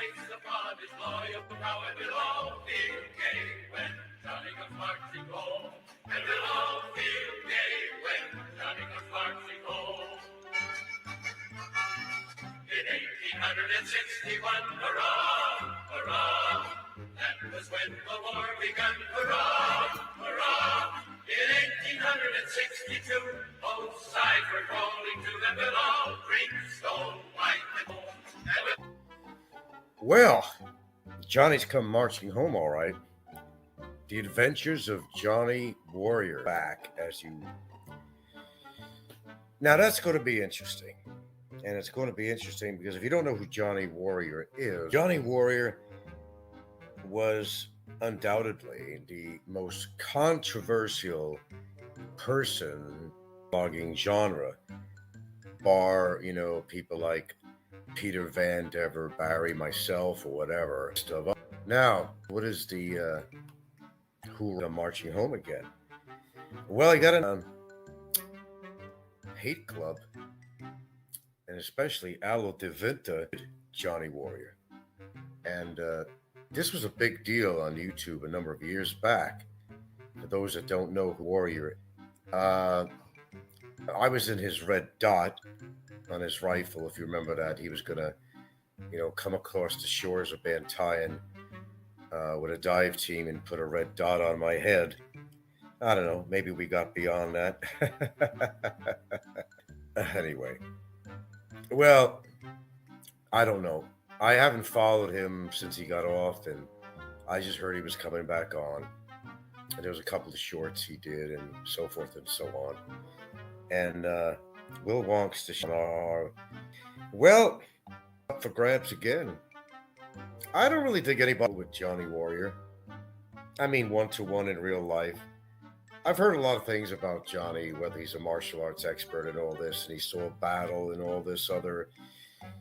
face upon his loyal brow, and we'll all feel gay when Johnny comes marching home. And we'll all feel gay when Johnny comes marching home. In 1861, hurrah, hurrah, that was when the war begun. Hurrah, hurrah. In 1862, both sides were calling to them, we'll all drink stone white and home. Well, Johnny's come marching home, all right. The Adventures of Johnny Warrior back as you. Now that's going to be interesting. And it's going to be interesting because if you don't know who Johnny Warrior is, Johnny Warrior was undoubtedly the most controversial person blogging genre, bar, people like Peter Van Dever, Barry, myself, or whatever stuff. Now, what is the who are marching home again? Well, I got a hate club, and especially Alo DeVinta, Johnny Warrior, and this was a big deal on YouTube a number of years back. For those that don't know who Warrior, I was in his red dot on his rifle. If you remember that, he was gonna, come across the shores of Bantayan with a dive team and put a red dot on my head. I don't know. Maybe we got beyond that. Anyway, well, I don't know. I haven't followed him since he got off, and I just heard he was coming back on. And there was a couple of shorts he did, and so forth and so on. And Will Wonk's the well, up for grabs again. I don't really think anybody with Johnny Warrior. I mean, 1-to-1 in real life. I've heard a lot of things about Johnny, whether he's a martial arts expert and all this, and he saw a battle and all this other.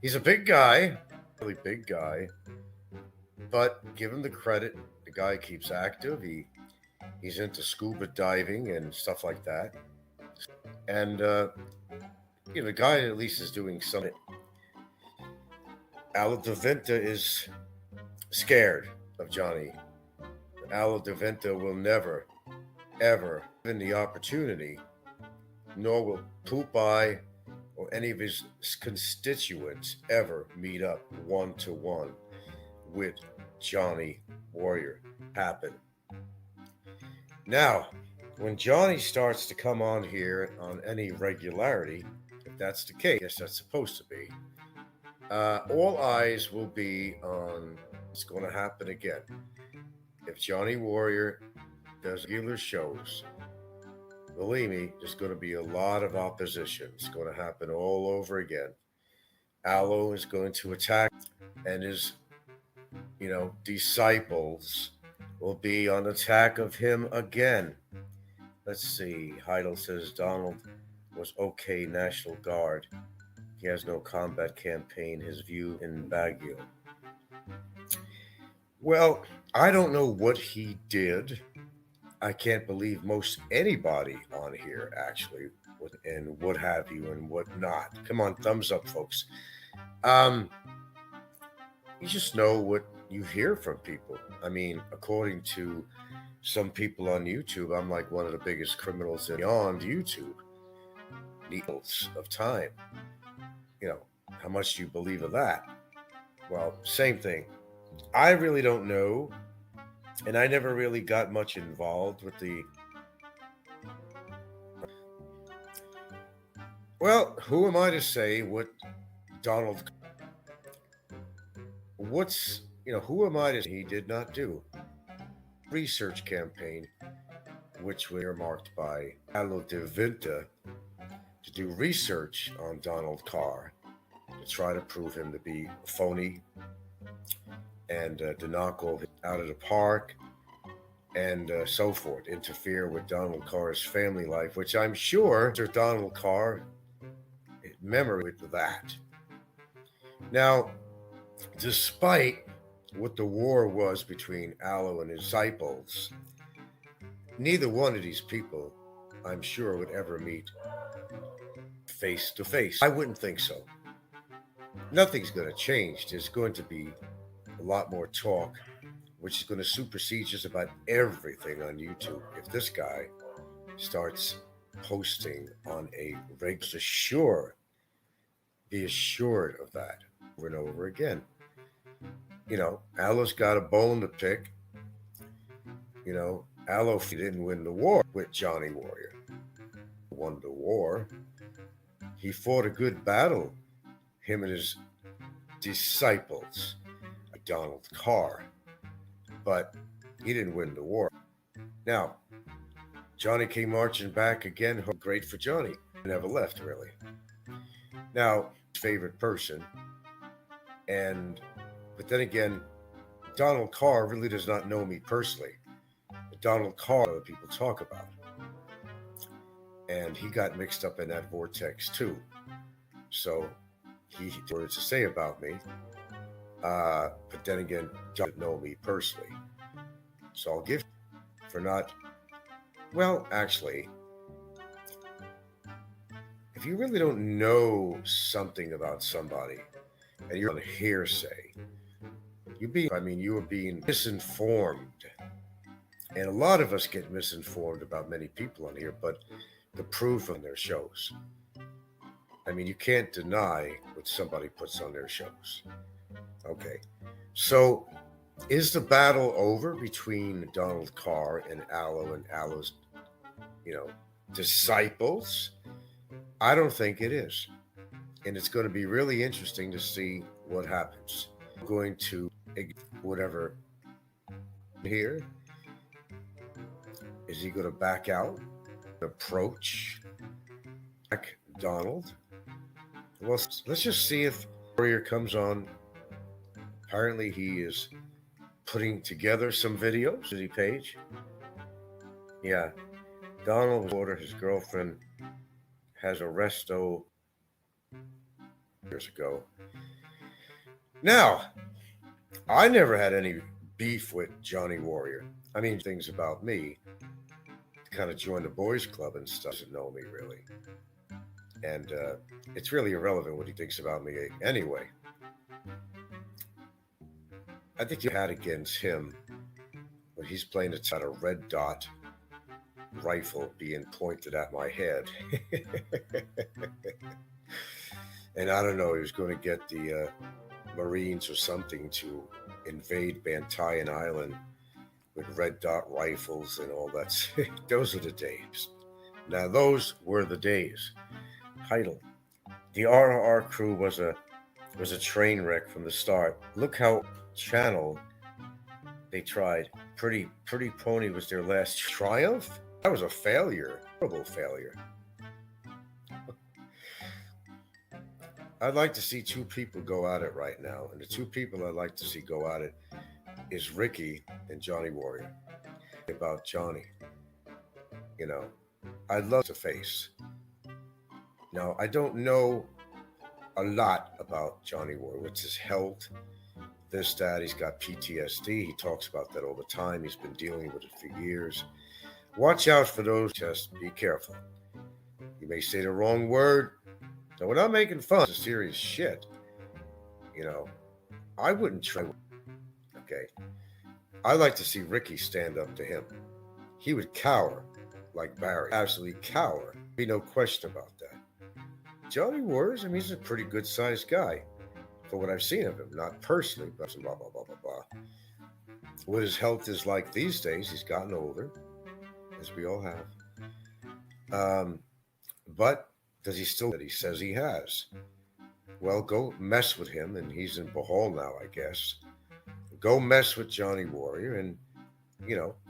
He's a big guy, really big guy. But give him the credit. The guy keeps active. He's into scuba diving and stuff like that. And the guy at least is doing something. Alo DeVinta is scared of Johnny. Alo DeVinta will never, ever, given the opportunity, nor will Poopeye or any of his constituents ever meet up 1-to-1 with Johnny Warrior. Happen. Now, when Johnny starts to come on here on any regularity, if that's the case, yes, that's supposed to be, all eyes will be on what's going to happen again. If Johnny Warrior does regular shows, believe me, there's going to be a lot of opposition. It's going to happen all over again. Alo is going to attack, and his, disciples will be on attack of him again. Let's see. Heidel says Donald was okay National Guard. He has no combat campaign. His view in Baguio. Well, I don't know what he did. I can't believe most anybody on here actually, and what have you and what not. Come on, thumbs up, folks. You just know what you hear from people. I mean, according to some people on YouTube, I'm like one of the biggest criminals beyond YouTube. Needles of time. How much do you believe of that? Well, same thing. I really don't know. And I never really got much involved with the. Well, who am I to say what Donald. Who am I to say he did not do? Research campaign, which was earmarked by Alo DeVinta to do research on Donald Carr, to try to prove him to be phony and to knock all out of the park and so forth, interfere with Donald Carr's family life, which I'm sure Sir Donald Carr memory with that. Now, despite what the war was between Alo and his disciples, neither one of these people, I'm sure, would ever meet face to face. I wouldn't think so. Nothing's going to change. There's going to be a lot more talk, which is going to supersede just about everything on YouTube. If this guy starts posting on a regular, be assured of that over and over again. Alo's got a bone to pick. Alo didn't win the war with Johnny Warrior. Won the war. He fought a good battle, him and his disciples, Donald Carr, but he didn't win the war. Now, Johnny came marching back again. Great for Johnny. Never left, really. Now, favorite person, but then again, Donald Carr really does not know me personally. Donald Carr, other people talk about, and he got mixed up in that vortex too. So he had words to say about me, but then again, doesn't know me personally. So I'll give for not. Well, actually, if you really don't know something about somebody and you're on hearsay, you are being misinformed. And a lot of us get misinformed about many people on here, but the proof on their shows. You can't deny what somebody puts on their shows. Okay. So is the battle over between Donald Carr and Alo's, disciples? I don't think it is. And it's going to be really interesting to see what happens. I'm going to whatever here. Is he going to back out? Approach back Donald? Well, let's just see if Warrior comes on. Apparently he is putting together some videos. City page. Yeah. Donald order his girlfriend has arresto years ago. Now, I never had any beef with Johnny Warrior. Things about me. Kind of joined the boys club and stuff. Doesn't know me really. And it's really irrelevant what he thinks about me anyway. I think you had against him when he's playing it's at a red dot rifle being pointed at my head. And I don't know, he was going to get the Marines or something to invade Bantayan Island with red dot rifles and all that. Those are the days. Now, those were the days. Title. The RRR crew was a train wreck from the start. Look how channel they tried. Pretty Pony was their last triumph. That was a failure. Horrible failure. I'd like to see two people go at it right now. And the two people I'd like to see go at it is Ricky and Johnny Warrior. About Johnny. I'd love to face. Now, I don't know a lot about Johnny Warrior. What's his health? This, that, he's got PTSD. He talks about that all the time. He's been dealing with it for years. Watch out for those. Just be careful. You may say the wrong word. Now, we're not making fun. It's serious shit. I wouldn't try. Okay. I like to see Ricky stand up to him. He would cower like Barry. Absolutely cower. Be no question about that. Johnny Warriors, he's a pretty good sized guy for what I've seen of him. Not personally, but blah, blah, blah, blah, blah. What his health is like these days, he's gotten older, as we all have. But does he still that he says he has? Well, go mess with him, and he's in Bohol now, I guess. Go mess with Johnny Warrior and,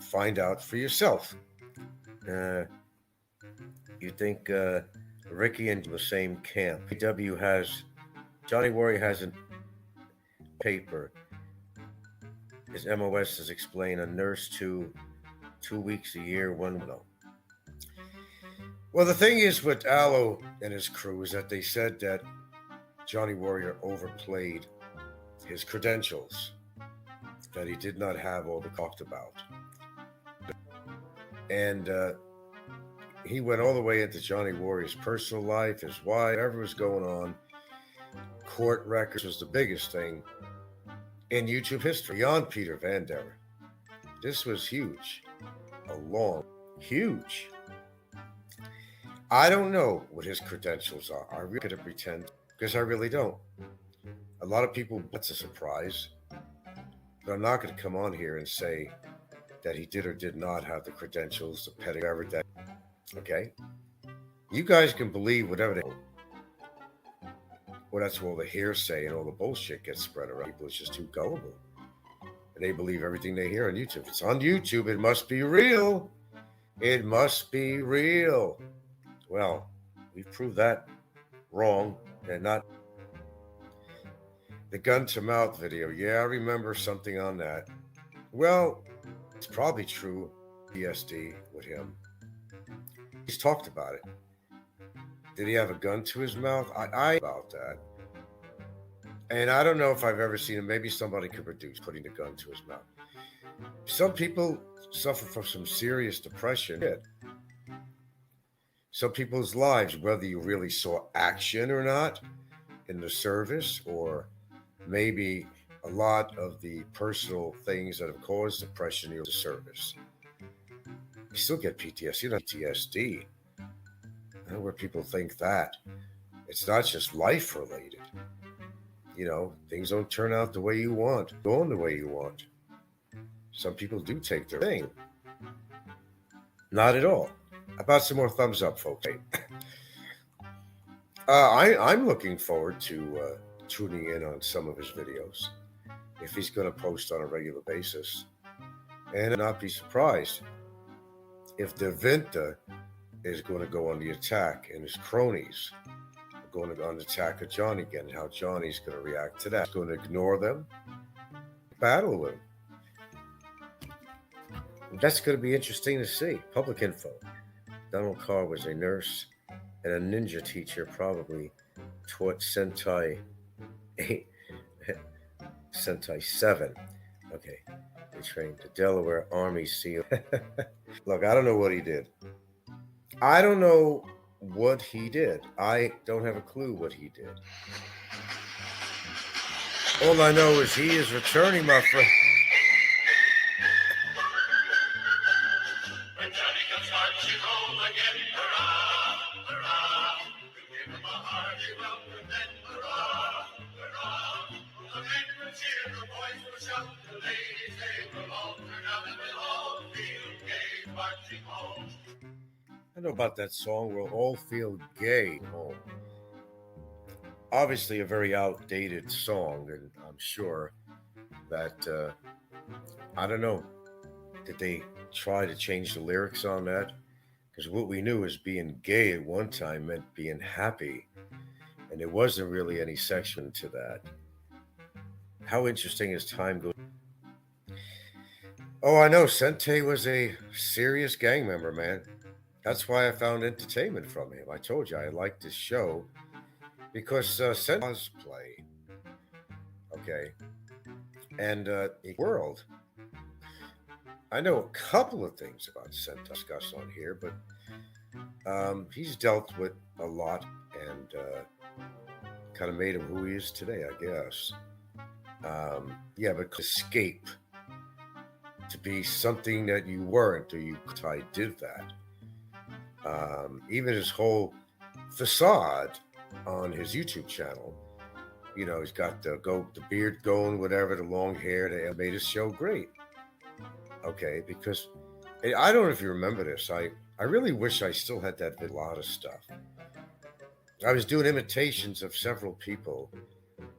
find out for yourself. You think Ricky and the same camp? PW has, Johnny Warrior has a paper. His MOS is explained, a nurse 2 weeks a year, one no. Well, the thing is with Alo and his crew is that they said that Johnny Warrior overplayed his credentials, that he did not have all the talked about. And he went all the way into Johnny Warrior's personal life, his wife, whatever was going on. Court records was the biggest thing. in YouTube history, beyond Peter Van Der. This was huge. A long, huge. I don't know what his credentials are. I really could pretend because I really don't. A lot of people, that's a surprise. But I'm not going to come on here and say that he did or did not have the credentials, the pedigree, whatever that. Okay? You guys can believe whatever they. Well, that's where all the hearsay and all the bullshit gets spread around. People are just too gullible. And they believe everything they hear on YouTube. If it's on YouTube, it must be real. It must be real. Well, we've proved that wrong and not. The gun to mouth video. Yeah, I remember something on that. Well, it's probably true. PSD with him. He's talked about it. Did he have a gun to his mouth? I about that. And I don't know if I've ever seen him. Maybe somebody could produce putting the gun to his mouth. Some people suffer from some serious depression. Some people's lives, whether you really saw action or not in the service, or maybe a lot of the personal things that have caused depression in the service. You still get PTSD, you know, PTSD. I know where people think that. It's not just life related. You know, things don't turn out the way you want, go on the way you want. Some people do take their thing. Not at all. How about some more thumbs up, folks? I'm looking forward to tuning in on some of his videos if he's going to post on a regular basis. And not be surprised if the Vinta is going to go on the attack and his cronies are going to go on the attack of Johnny again, how Johnny's going to react to that. He's going to ignore them, battle with them. That's going to be interesting to see. Public info. Donald Carr was a nurse and a ninja teacher, probably taught Sentai 8, Sentai 7. Okay. They trained the Delaware Army SEAL. Look, I don't know what he did. I don't know what he did. I don't have a clue what he did. All I know is he is returning, my friend. When Johnny comes marching home again, hurrah, hurrah. We give him a hearty welcome then, hurrah, hurrah. The men will cheer, the boys will shout, the ladies they will all turn out and we'll all feel gay marching home. I know about that song. We'll all feel gay home. Obviously, a very outdated song, and I'm sure that I don't know. Did they try to change the lyrics on that? Because what we knew is being gay at one time meant being happy, and there wasn't really any section to that. How interesting as time goes. Oh, I know. Sente was a serious gang member, man. That's why I found entertainment from him. I told you I liked this show because Sente cosplay. Okay. And world. I know a couple of things about Sente discuss on here, but he's dealt with a lot and kind of made him who he is today, I guess. Yeah, but escape to be something that you weren't, or you did that. Even his whole facade on his YouTube channel, you know, he's got the beard going, whatever, the long hair. They made his show great. Okay, because I don't know if you remember this. I really wish I still had that a lot of stuff. I was doing imitations of several people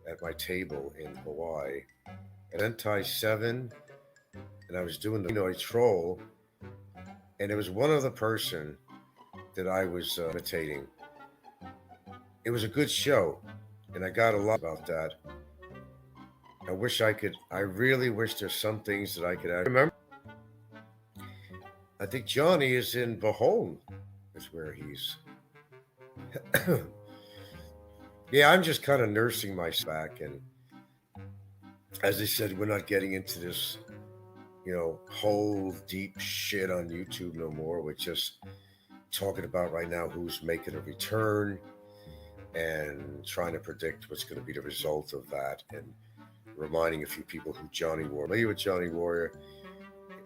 at my table in Hawaii at Sentai 7, and I was doing the Pinoy Troll, and it was one other person that I was imitating. It was a good show, and I got a lot about that. I really wish there's some things that I could remember. I think Johnny is in Bahone, is where he's. Yeah, I'm just kind of nursing my back, and as I said, we're not getting into this, you know, whole deep shit on YouTube no more. We're just talking about right now who's making a return and trying to predict what's going to be the result of that. And reminding a few people who Johnny Warrior. Maybe with Johnny Warrior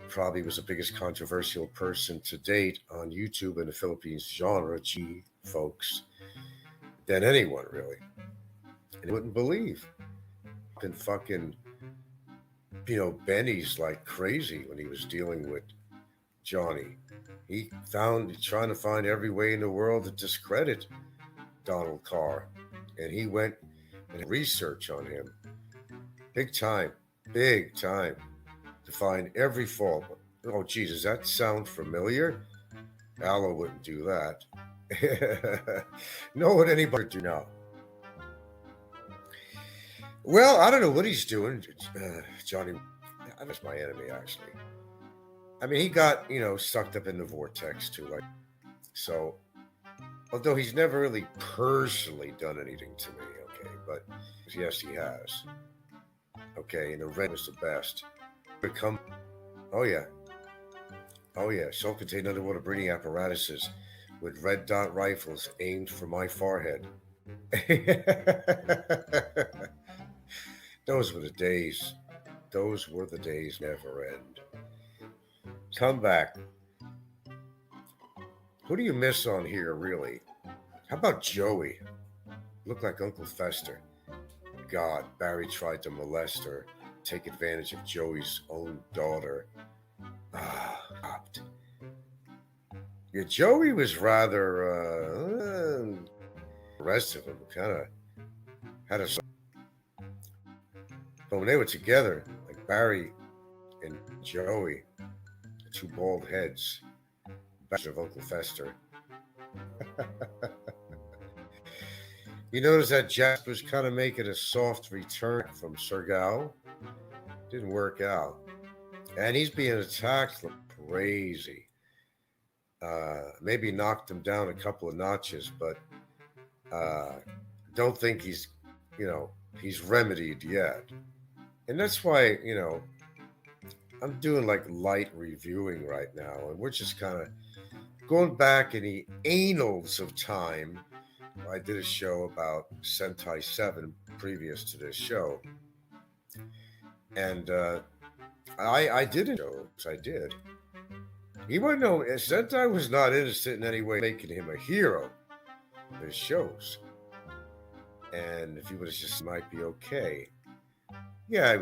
probably was the biggest controversial person to date on YouTube in the Philippines genre, G folks, than anyone really. And you wouldn't believe. Been fucking, Benny's like crazy when he was dealing with Johnny. He trying to find every way in the world to discredit Donald Carr. And he went and did research on him. Big time. To find every fault. Oh, geez, does that sound familiar? Allo wouldn't do that. Nor would anybody do now. Well, I don't know what he's doing. Johnny, that's my enemy, actually. I mean, he got, sucked up in the vortex, too. So, although he's never really personally done anything to me, okay, but yes, he has. Okay, and the red was the best. Oh yeah, self-contained underwater breeding apparatuses with red dot rifles aimed for my forehead. Those were the days. Never end. Come back. Who do you miss on here, really? How about Joey? Looked like Uncle Fester. God, Barry tried to molest her, take advantage of Joey's own daughter. Yeah, Joey was rather, the rest of them kind of had a... But when they were together, like Barry and Joey, the two bald heads, of Uncle Fester. You notice that Jasper's kind of making a soft return from Sergal. Didn't work out. And he's being attacked like crazy. Maybe knocked him down a couple of notches, but don't think he's remedied yet. And that's why, I'm doing like light reviewing right now. And we're just kind of going back in the annals of time. I did a show about Sentai 7 previous to this show. And I did a show, I did. He wasn't Sentai was not innocent in any way making him a hero in his shows. And if he would have just might be okay. Yeah,